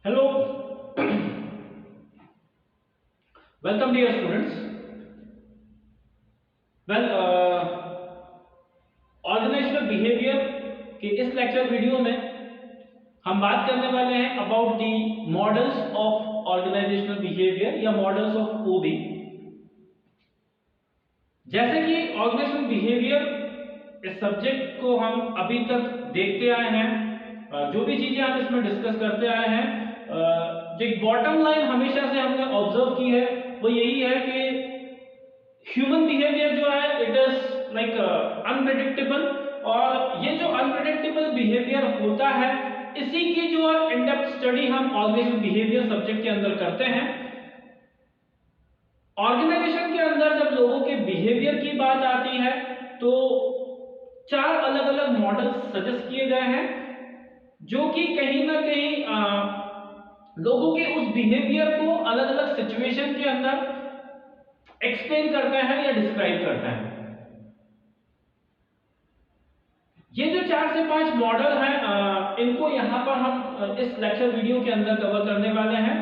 Hello, welcome dear students. Well, organisational behaviour के इस lecture video में हम बात करने वाले हैं about the models of organisational behaviour या मॉडल्स ऑफ ओबी। जैसे कि ऑर्गेनाइजेशनल बिहेवियर इस सब्जेक्ट को हम अभी तक देखते आए हैं, जो भी चीजें हम इसमें डिस्कस करते आए हैं, जो एक बॉटम लाइन हमेशा से हमने ऑब्जर्व की है वो यही है कि ह्यूमन बिहेवियर जो है इट इज लाइक अनप्रेडिक्टेबल, और ये जो अनप्रेडिक्टेबल बिहेवियर होता है इसी की जो इन डेप्थ स्टडी हम ऑर्गेनाइजेशनल बिहेवियर सब्जेक्ट के अंदर करते हैं। ऑर्गेनाइजेशन के अंदर जब लोगों के बिहेवियर की बात आती है तो चार अलग अलग मॉडल्स सजेस्ट किए गए हैं जो कि कहीं ना कहीं लोगों के उस बिहेवियर को अलग अलग सिचुएशन के अंदर एक्सप्लेन करते हैं या डिस्क्राइब करते हैं। ये जो 4 से 5 मॉडल हैं इनको यहां पर हम इस लेक्चर वीडियो के अंदर कवर करने वाले हैं।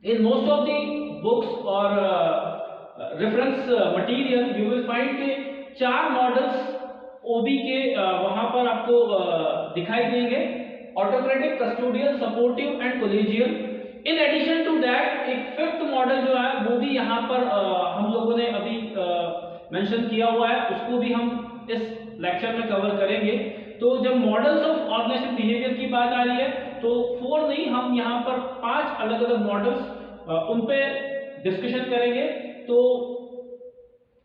In most of the books और reference material you will find के 4 मॉडल्स ओबी के वहां पर आपको दिखाई देंगे: autocratic, custodial, supportive and collegial. In addition to that एक फिफ्थ मॉडल जो है वो भी यहाँ पर हम लोगों ने अभी मेंशन किया हुआ है, उसको भी हम इस लेक्चर में कवर करेंगे। तो जब मॉडल्स ऑफ ऑर्गेनाइजेशनल बिहेवियर की बात आ रही है तो 4 नहीं, हम यहाँ पर 5 अलग अलग मॉडल्स उन पे डिस्कशन करेंगे। तो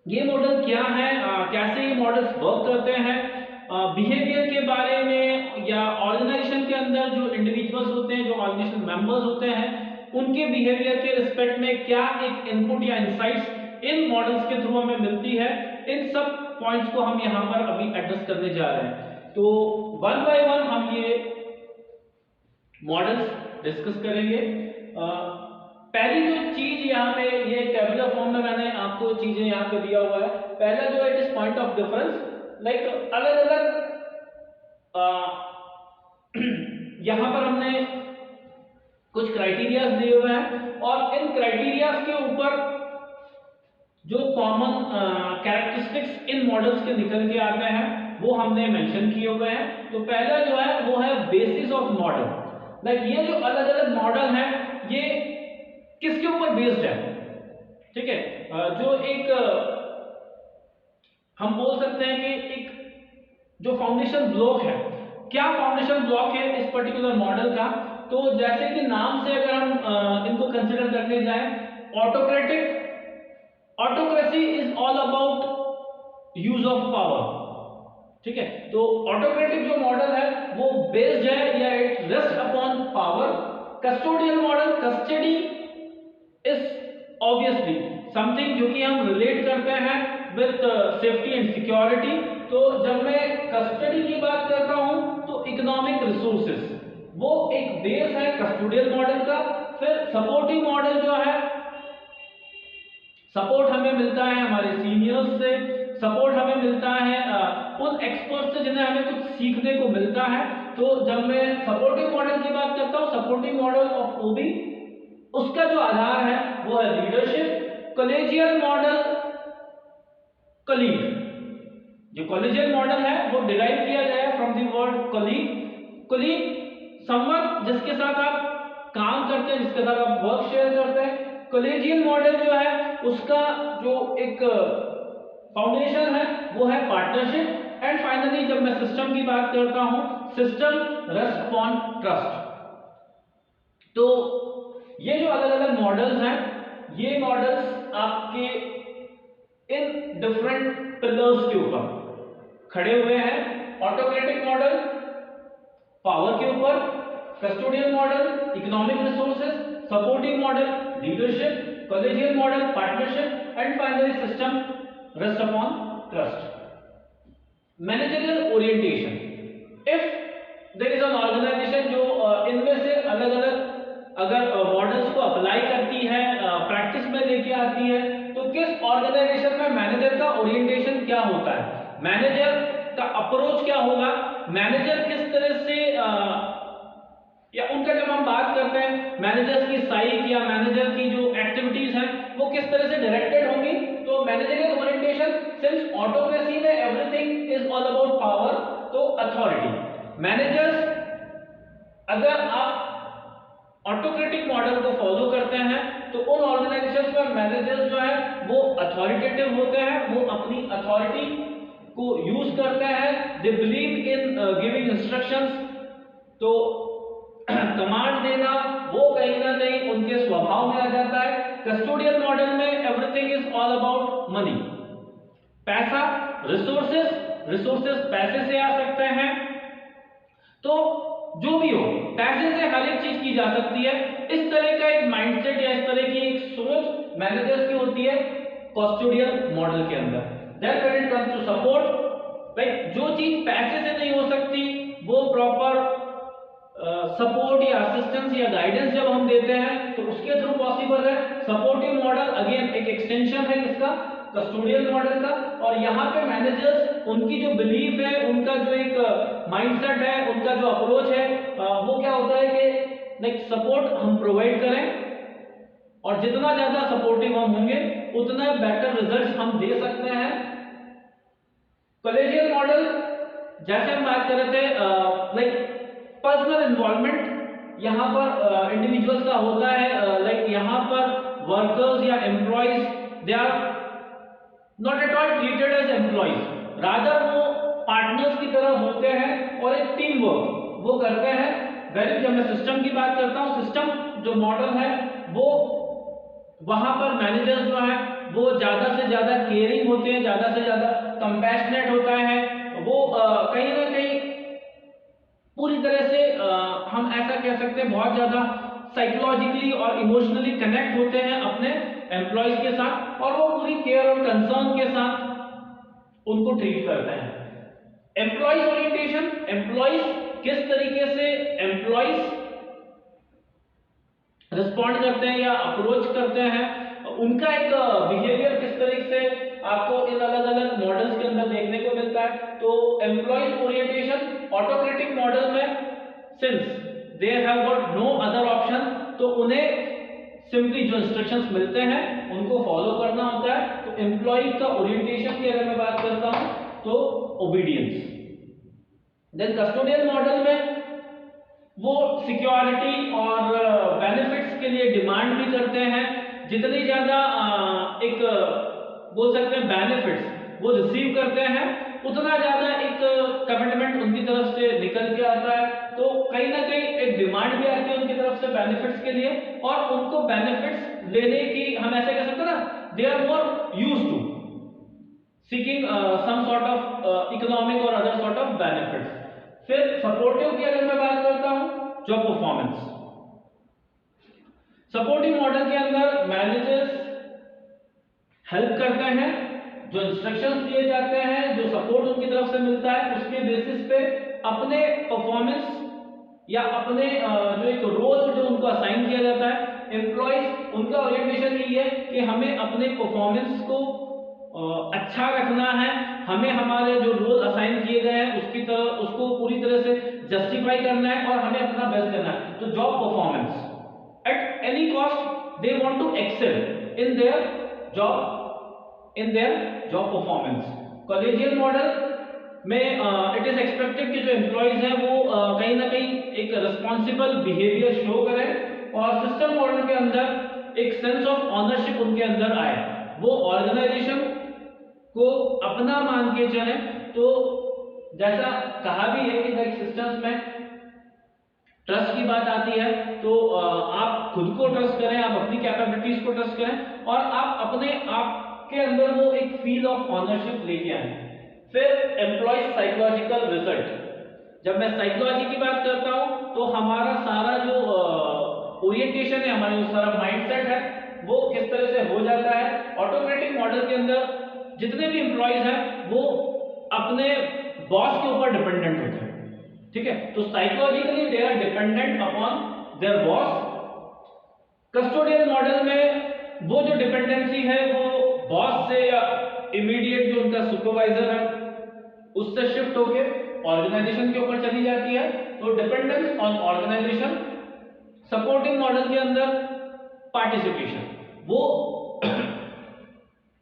ये मॉडल क्या है, कैसे ये मॉडल्स वर्क करते हैं, बिहेवियर के बारे में, या ऑर्गेनाइजेशन के अंदर जो इंडिविजुअल्स होते हैं, जो ऑर्गेनाइजेशन मेंबर्स होते हैं, उनके बिहेवियर के रिस्पेक्ट में क्या एक इनपुट या इनसाइट्स इन मॉडल्स के थ्रू हमें मिलती है, इन सब पॉइंट्स को हम यहाँ पर अभी एड्रेस करने जा रहे हैं। तो वन बाय वन हम ये मॉडल्स डिस्कस करेंगे। पहली जो चीज यहाँ पे ये टेबुलर फॉर्म में मैंने आपको चीजें यहाँ पे दिया हुआ है। पहला जो है it is point of difference, like अलग अलग यहां पर हमने कुछ क्राइटेरियाज दिए हुए हैं और इन क्राइटेरियाज के ऊपर जो कॉमन कैरेक्टरिस्टिक्स इन मॉडल्स के निकल के आते हैं वो हमने मेंशन किए हुए हैं। तो पहला जो है वो है बेसिस ऑफ मॉडल। लाइक ये जो अलग अलग मॉडल हैं ये किसके ऊपर बेस्ड है, ठीक है। जो एक हम बोल सकते हैं कि एक जो फाउंडेशन ब्लॉक है, क्या फाउंडेशन ब्लॉक है इस पर्टिकुलर मॉडल का। तो जैसे कि नाम से अगर हम इनको कंसीडर करने जाएं, autocratic, autocracy is all about use of power, ठीक है। तो ऑटोक्रेटिक जो मॉडल है वो बेस्ड है या it rest upon power. Custodial model, custody is obviously something जो कि हम रिलेट करते हैं विद सेफ्टी एंड सिक्योरिटी। तो जब मैं कस्टडी की बात करता हूं तो इकोनॉमिक रिसोर्सेज वो एक बेस है कस्टोडियल मॉडल का। फिर सपोर्टिव मॉडल जो है, सपोर्ट हमें मिलता है हमारे सीनियर्स से, सपोर्ट हमें मिलता है उन एक्सपर्ट से जिन्हें हमें कुछ सीखने को मिलता है। तो जब मैं सपोर्टिव मॉडल की बात करता हूं, सपोर्टिव मॉडल ऑफ ओबी, उसका जो आधार है वो है लीडरशिप। कॉलेजियल मॉडल, कलीग, जो कॉलेजियल मॉडल है वो डिराइव किया गया है from the word colleague. Colleague someone जिसके साथ आप काम करते हैं, जिसके साथ आप वर्क शेयर करते हैं। कॉलेजियल मॉडल जो है उसका जो एक फाउंडेशन है वो है पार्टनरशिप। एंड फाइनली जब मैं सिस्टम की बात करता हूं, सिस्टम रेस्ट अपॉन ट्रस्ट। तो ये जो अलग अलग मॉडल्स हैं ये मॉडल्स आपके इन डिफरेंट पिलर्स के ऊपर खड़े हुए हैं। ऑटोक्रेटिक मॉडल पावर के ऊपर, custodial model economic resources, supportive model leadership, collegial model partnership and finally system rest upon trust. Managerial orientation, if there is an organisation जो इनमें से अलग अलग अगर मॉडल्स को अप्लाई करती है, प्रैक्टिस में लेके आती है, तो किस ऑर्गेनाइजेशन में मैनेजर का ओरिएंटेशन क्या होता है, मैनेजर का अप्रोच क्या होगा, मैनेजर किस तरह से या उनका जब हम बात करते हैं मैनेजर्स की साइक या मैनेजर की जो एक्टिविटीज हैं वो किस तरह से डायरेक्टेड होंगी, तो मैनेजरियल ओरिएंटेशन, सिंस ऑटोक्रेसी में everything is all about power, तो अथॉरिटी मैनेजर्स, अगर आप ऑटोक्रेटिक मॉडल को फॉलो करते हैं तो उन ऑर्गेनाइजेशंस में मैनेजर्स जो है वो अथॉरिटेटिव होते हैं, वो अपनी अथॉरिटी को यूज करते हैं, they believe in giving instructions, तो कमांड देना वो कहीं ना कहीं उनके स्वभाव में आ जाता है। कस्टोडियल मॉडल में everything is all about money, पैसा, रिसोर्सेस पैसे से आ सकते हैं, तो जो भी हो पैसे से हर एक चीज की जा सकती है। इस तरह का एक माइंडसेट या इस तरह की एक सोच मैनेजर्स की होती है कस्टोडियल मॉडल के अंदर। Then when it comes to support, like जो चीज पैसे से नहीं हो सकती वो प्रॉपर सपोर्ट या असिस्टेंस या गाइडेंस जब हम देते हैं तो उसके थ्रू पॉसिबल है। सपोर्टिव मॉडल अगेन एक एक्सटेंशन है इसका कस्टोडियल मॉडल का, और यहाँ पे मैनेजर्स उनकी जो बिलीफ है, उनका जो एक माइंडसेट है, उनका जो अप्रोच है, वो क्या होता है कि लाइक सपोर्ट हम प्रोवाइड करें और जितना ज्यादा सपोर्टिव हम होंगे उतना बेटर रिजल्ट्स हम दे सकते हैं। कॉलेजियल मॉडल जैसे हम बात कर रहे थे लाइक पर्सनल इन्वॉल्वमेंट यहाँ पर इंडिविजुअल्स का होता है, लाइक यहाँ पर वर्कर्स या employees they are not at all treated as employees, rather वो पार्टनर्स की तरह होते हैं और एक टीम वर्क वो करते हैं। वैल्यू जब मैं सिस्टम की बात करता हूँ, सिस्टम जो मॉडल है वो वहां पर मैनेजर्स जो है वो ज्यादा से ज्यादा केयरिंग होते हैं, ज्यादा से ज्यादा कंपैशनेट होता है, वो कहीं ना कहीं पूरी तरह से हम ऐसा कह सकते हैं बहुत ज्यादा साइकोलॉजिकली और इमोशनली कनेक्ट होते हैं अपने एम्प्लॉयज के साथ, और वो पूरी केयर और कंसर्न के साथ उनको ट्रीट करते हैं। एम्प्लॉयज ओरिएंटेशन, एम्प्लॉयज किस तरीके से एम्प्लॉयज रिस्पॉन्ड करते हैं या अप्रोच करते हैं, उनका एक बिहेवियर किस तरीके से आपको इन अलग अलग मॉडल्स के अंदर देखने को मिलता है। तो एम्प्लॉयज ओरिएंटेशन ऑटोक्रेटिक मॉडल में since they have got no other option, तो उन्हें सिंपली जो इंस्ट्रक्शंस मिलते हैं उनको फॉलो करना होता है। तो एम्प्लॉय का ओरिएंटेशन की अगर मैं बात करता हूं तो ओबीडियंस। देन कस्टोडियल मॉडल में वो सिक्योरिटी और बेनिफिट्स के लिए डिमांड भी करते हैं, जितनी ज्यादा एक बोल सकते हैं बेनिफिट्स वो रिसीव करते हैं उतना ज्यादा एक कमिटमेंट उनकी तरफ से निकल के आता है। तो कहीं ना कहीं एक डिमांड भी आती है उनकी तरफ से बेनिफिट्स के लिए, और उनको बेनिफिट्स लेने की हम ऐसे कह सकते हैं ना, they are more used to seeking some sort of economic और अदर सॉर्ट ऑफ बेनिफिट्स। फिर सपोर्टिव की अगर मैं बात करता हूं, जॉब परफॉर्मेंस। सपोर्टिव मॉडल के अंदर मैनेजर्स हेल्प करते हैं, जो इंस्ट्रक्शंस दिए जाते हैं, जो सपोर्ट उनकी तरफ से मिलता है, उसके बेसिस पे अपने परफॉर्मेंस या अपने जो एक रोल जो उनको असाइन किया जाता है, एम्प्लॉइज उनका ओरिएंटेशन यही है कि हमें अपने परफॉर्मेंस को अच्छा रखना है, हमें हमारे जो रोल असाइन किए गए हैं उसकी तरह उसको पूरी तरह से जस्टिफाई करना है और हमें अपना बेस्ट देना है। तो job performance at any cost they want to excel in their job performance. Collegial model में इट इज एक्सपेक्टेड कि जो एम्प्लॉइज हैं वो कहीं ना कहीं एक रिस्पॉन्सिबल बिहेवियर शो करें, और सिस्टम मॉडल के अंदर एक सेंस ऑफ ऑनरशिप उनके अंदर आए, वो ऑर्गेनाइजेशन को अपना मान के चले। तो जैसा कहा भी है कि लाइक सिस्टम्स में ट्रस्ट की बात आती है, तो आप खुद को ट्रस्ट करें, आप अपनी कैपेबिलिटीज को ट्रस्ट करें और आप अपने आप के अंदर वो एक फील ऑफ ऑनरशिप लेके आए। फिर एम्प्लॉय साइकोलॉजिकल रिजल्ट, जब मैं साइकोलॉजी की बात करता हूं तो हमारा सारा जो ओरिएंटेशन है, हमारा जो सारा माइंडसेट है वो किस तरह से हो जाता है। ऑटोक्रेटिक मॉडल के अंदर जितने भी एम्प्लॉयज हैं वो अपने बॉस के ऊपर डिपेंडेंट होते हैं, ठीक है, तो psychologically they are dependent upon their boss. Custodial model में वो जो डिपेंडेंसी है वो बॉस से या इमीडिएट जो उनका सुपरवाइजर है उससे शिफ्ट होके ऑर्गेनाइजेशन के ऊपर चली जाती है। तो dependence on organisation, supporting model के अंदर पार्टिसिपेशन, वो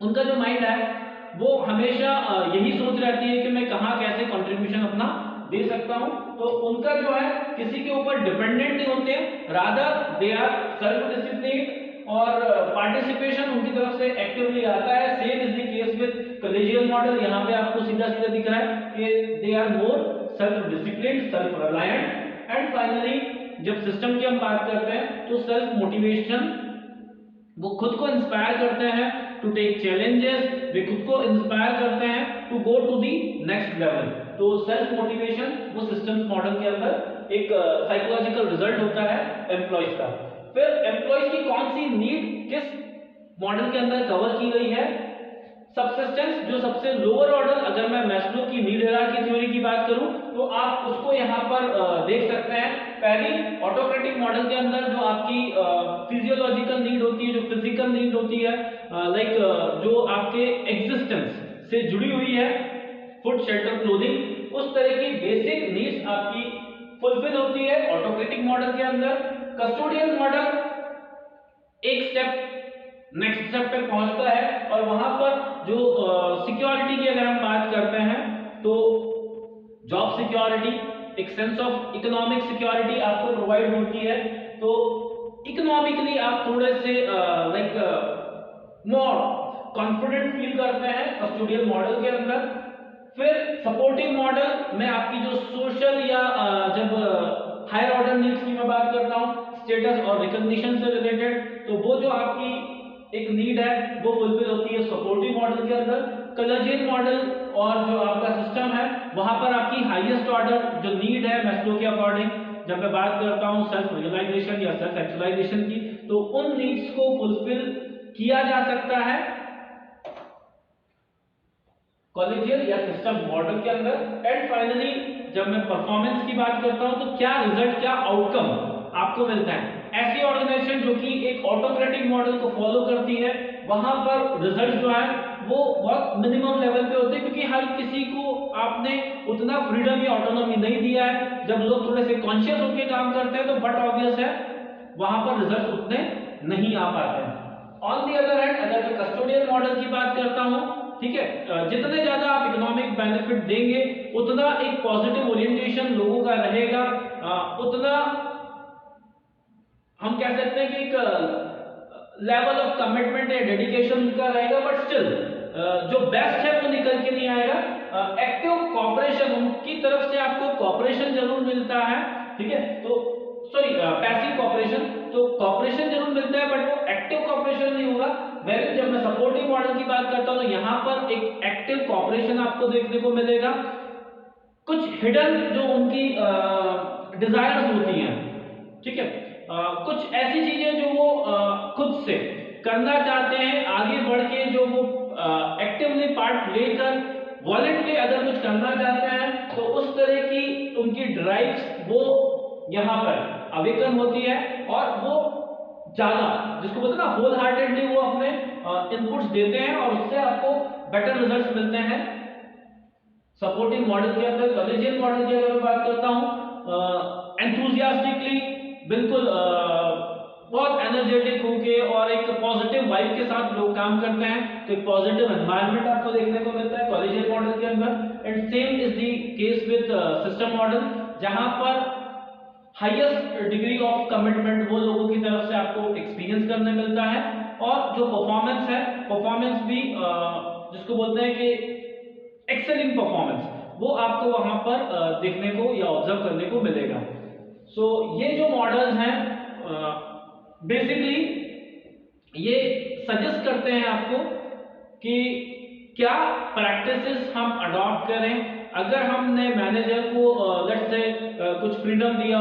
उनका जो माइंड है वो हमेशा यही सोच रहती है कि मैं कहाँ कैसे कंट्रीब्यूशन अपना दे सकता हूं। तो उनका जो है किसी के ऊपर डिपेंडेंट नहीं होते हैं, rather they are self discipline और पार्टिसिपेशन उनकी तरफ से एक्टिवली आता है। Same is the case with collegial model. यहाँ पे आपको सीधा सीधा दिख रहा है कि they are more self discipline, self reliant. And finally जब सिस्टम की हम बात करते हैं तो सेल्फ मोटिवेशन, वो खुद को इंस्पायर करते हैं टू टेक चैलेंजेस, वे खुद को इंस्पायर करते हैं to go to the next level. तो सेल्फ मोटिवेशन वो सिस्टम्स मॉडल के अंदर एक साइकोलॉजिकल रिजल्ट होता है एम्प्लॉयज का। फिर एम्प्लॉयज की कौन सी नीड किस मॉडल के अंदर कवर की गई है? सबसिस्टेंस, जो सबसे लोअर ऑर्डर, अगर मैं मैस्लो की नीड हायरार्की थ्योरी की बात करूं तो आप उसको यहां पर देख सकते हैं। पहली ऑटोक्रेटिक मॉडल के अंदर जो आपकी फिजियोलॉजिकल नीड होती है, जो फिजिकल नीड होती है, लाइक जो आपके एग्जिस्टेंस से जुड़ी हुई है, फूड, शेल्टर, क्लोथिंग, उस तरह की बेसिक नीड्स आपकी फुलफिल होती है ऑटोक्रेटिक मॉडल के अंदर। कस्टोडियल मॉडल एक स्टेप नेक्स्ट स्टेप पे पहुंचता है और वहां पर जो सिक्योरिटी की अगर हम बात करते हैं तो जॉब सिक्योरिटी, एक सेंस ऑफ इकोनॉमिक सिक्योरिटी आपको प्रोवाइड होती है। तो इकोनॉमिकली आप थोड़े से लाइक मोर कॉन्फिडेंट फील करते हैं कस्टोडियल मॉडल के अंदर। फिर सपोर्टिव मॉडल में आपकी जो सोशल या जब हायर ऑर्डर नीड्स की मैं बात करता हूं, स्टेटस और रिकॉग्निशन से रिलेटेड, तो वो जो आपकी एक नीड है वो फुलफिल होती है सपोर्टिव मॉडल के अंदर। कॉलेजियल मॉडल और जो आपका सिस्टम है वहां पर आपकी हाईएस्ट ऑर्डर जो नीड है मैस्लो के अकॉर्डिंग, जब मैं बात करता हूं सेल्फ रियलाइजेशन या सेल्फ एक्चुअलाइजेशन की, तो उन नीड्स को फुलफिल किया जा सकता है कॉलेजियल या सिस्टम मॉडल के अंदर। एंड फाइनली जब मैं परफॉर्मेंस की बात करता हूं तो क्या रिजल्ट, क्या आउटकम आपको मिलता है। ऐसी ऑर्गेनाइजेशन जो कि एक ऑटोक्रेटिक मॉडल को फॉलो करती है वहां पर रिजल्ट जो है वो बहुत मिनिमम लेवल पे होते हैं, क्योंकि हर किसी को आपने उतना फ्रीडम या ऑटोनॉमी नहीं दिया है। जब लोग थोड़े से कॉन्शियस होकर काम करते हैं तो बट ऑब्वियस है वहां पर रिजल्ट उतने नहीं आ पाते हैं। ऑन दी अदर हैंड अगर मैं कस्टोडियल मॉडल की बात करता हूं, ठीक है, जितने ज्यादा आप इकोनॉमिक बेनिफिट देंगे उतना एक पॉजिटिव ओरिएंटेशन लोगों का रहेगा, उतना हम कह सकते हैं कि एक लेवल ऑफ कमिटमेंट या डेडिकेशन उनका रहेगा। बट स्टिल जो बेस्ट है वो निकल के नहीं आएगा। एक्टिव कॉपरेशन, उनकी तरफ से आपको कॉपरेशन जरूर मिलता है, ठीक है, तो सॉरी पैसिव कॉपरेशन, तो कॉपरेशन जरूर मिलता है बट वो एक्टिव कॉपरेशन नहीं होगा। वैसे जब मैं सपोर्टिव मॉडल की बात करता हूं तो यहां पर एक एक्टिव कॉपरेशन आपको देखने को मिलेगा। कुछ हिडन जो उनकी डिजायर्स होती हैं, ठीक है, कुछ ऐसी चीजें जो वो खुद से करना चाहते हैं, आगे बढ़ के जो वो एक्टिवली पार्ट लेकर वॉलेंटली अगर कुछ करना चाहते हैं तो उस तरह की उनकी ड्राइव्स वो यहाँ पर अवेकन होती है और वो ज्यादा, जिसको बोलते हैं ना, होल हार्टेडली वो अपने इनपुट्स देते हैं और उससे आपको बेटर रिजल्ट्स मिलते हैं। सपोर्टिव मॉडल के अंदर कॉलेजियल मॉडल की अगर मैं बात करता हूँ, एंथुसियास्टिकली, बिल्कुल बहुत एनर्जेटिक होके और एक पॉजिटिव वाइब के साथ लोग काम करते हैं, तो एक पॉजिटिव एनवायरनमेंट आपको देखने को मिलता है कॉलेजियल मॉडल के अंदर। And same is the case with system model, जहां पर हाईएस्ट डिग्री ऑफ कमिटमेंट वो लोगों की तरफ से आपको एक्सपीरियंस करने मिलता है। और जो परफॉर्मेंस है, परफॉर्मेंस भी जिसको बोलते हैं कि एक्सेलिंग परफॉर्मेंस, वो आपको वहां पर देखने को या ऑब्जर्व करने को मिलेगा। सो ये जो मॉडल्स हैं बेसिकली ये सजेस्ट करते हैं आपको कि क्या प्रैक्टिसेस हम अडॉप्ट करें। अगर हमने मैनेजर को लेट्स से कुछ फ्रीडम दिया